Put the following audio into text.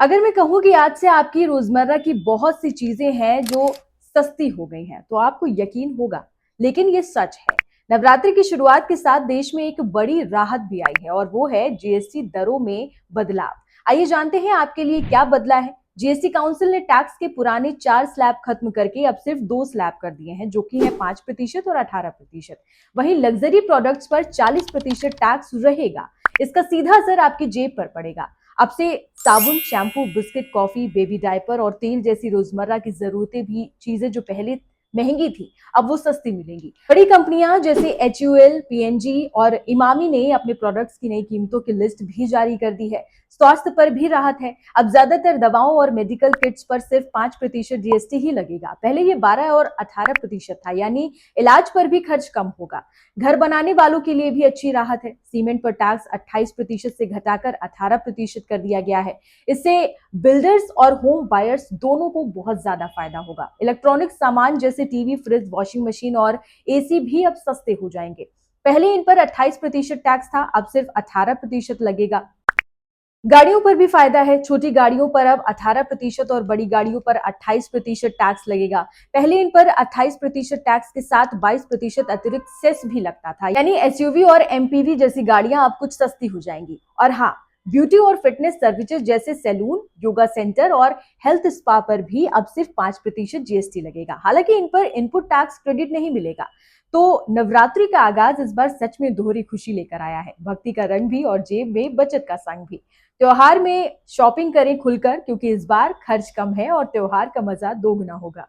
अगर मैं कहूँ कि आज से आपकी रोजमर्रा की बहुत सी चीजें हैं जो सस्ती हो गई हैं, तो आपको यकीन होगा, लेकिन ये सच है। नवरात्रि की शुरुआत के साथ देश में एक बड़ी राहत भी आई है और वो है जीएसटी दरों में बदलाव। आइए जानते हैं आपके लिए क्या बदला है। जीएसटी काउंसिल ने टैक्स के पुराने 4 स्लैब खत्म करके अब सिर्फ 2 स्लैब कर दिए हैं, जो कि है 5% और 18%। वहीं लग्जरी प्रोडक्ट्स पर 40% टैक्स रहेगा। इसका सीधा असर आपकी जेब पर पड़ेगा। अब से साबुन, shampoo, biscuit, coffee, baby diaper और तेल जैसी रोजमर्रा की जरूरतें भी चीजें जो पहले महंगी थी, अब वो सस्ती मिलेंगी। बड़ी कंपनियां जैसे एचयूएल, पीएनजी और इमामी ने अपने प्रोडक्ट्स की नई कीमतों की लिस्ट भी जारी कर दी है। स्वास्थ्य पर भी राहत है। अब ज्यादातर दवाओं और मेडिकल किट्स पर सिर्फ 5% जीएसटी ही लगेगा। पहले ये 12 और 18% था, यानी इलाज पर भी खर्च कम होगा। घर बनाने वालों के लिए भी अच्छी राहत है। सीमेंट पर टैक्स 28% से घटाकर 18% कर दिया गया है। इससे बिल्डर्स और होम बायर्स दोनों को बहुत ज्यादा फायदा होगा। इलेक्ट्रॉनिक सामान जैसे टीवी, फ्रिज, वॉशिंग मशीन और एसी भी अब सस्ते हो जाएंगे। पहले इन पर 28% टैक्स था, अब सिर्फ 18% लगेगा। गाड़ियों पर भी फायदा है। छोटी गाड़ियों पर अब 18% और बड़ी गाड़ियों पर 28% टैक्स लगेगा। पहले इन पर 28% टैक्स के साथ 22% अतिरिक्त सेस भी लगता था, यानी एसयूवी और एमपीवी जैसी गाड़ियां अब कुछ सस्ती हो जाएंगी। और हाँ, ब्यूटी और फिटनेस सर्विसेज जैसे सैलून, योगा सेंटर और हेल्थ स्पा पर भी अब सिर्फ 5% जीएसटी लगेगा। हालांकि इन पर इनपुट टैक्स क्रेडिट नहीं मिलेगा। तो नवरात्रि का आगाज इस बार सच में दोहरी खुशी लेकर आया है। भक्ति का रंग भी और जेब में बचत का संग भी। त्योहार में शॉपिंग करें खुलकर, क्योंकि इस बार खर्च कम है और त्योहार का मजा दोगुना होगा।